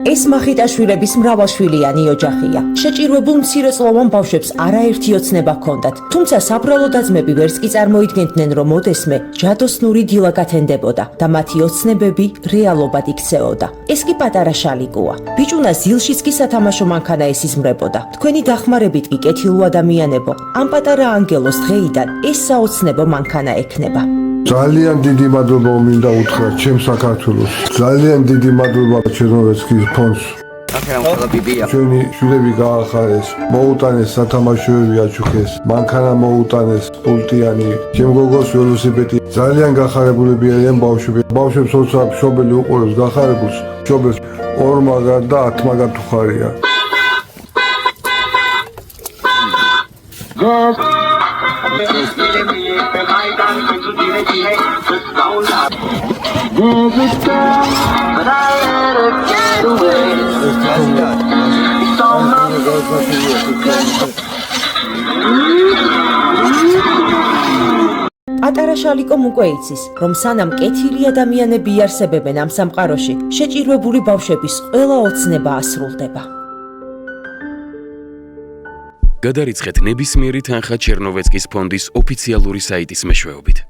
ეს მახიტაშვილების მრავალშვილიანი ოჯახია. შეჭირვებულ მცირეწლოვან ბავშვებს არაერთი ოცნება ჰქონდათ, თუმცა საბრალო და-ძმები ვერც კი წარმოიდგენდნენ, რომ ოდესმე ჯადოსნური დილა გათენდებოდა და მათი ოცნებები რეალობად იქცეოდა. ეს კი პატარა შალიკოა. ბიჭუნა ზილშიც კი სათამაშო მანქანა ესიზმრებოდა. თქვენი დახმარებით კი კეთილო ადამიანებო, ამ პატარა ანგელოს დღეიდან ეს საოცნებო მანქანა ექნება. ძალიან დიდი მადლობა მინდა უთხრა ჩემ საქართველოს. ძალიან დიდი მადლობა ჩერნოვეცკის ფონდს. ჩვენი შვილები გაახარეს, მოუტანეს სათამაშოები აჩუქეს, მანქანა მოუტანეს, პულტიანი, ჩემ გოგოს ველოსიპედი. ძალიან გახარებულები არიან ბავშვები. ბავშვებს როცა მშობელი უყურებს გახარებულს, მშობელს 2 მაგარ და 10 მაგარ უხარია. პატარა შალიკომ უკვე იცის, რომ სანამ კეთილი ადამიანები იარსებებენ ამ სამყაროში, შეჭირვებული ბავშვების ყველა ოცნება ასრულდება. გადარიცხეთ ნებისმიერი თანხა ჩერნოვეცკის ფონდის ოფიციალური საიტის მეშვეობით.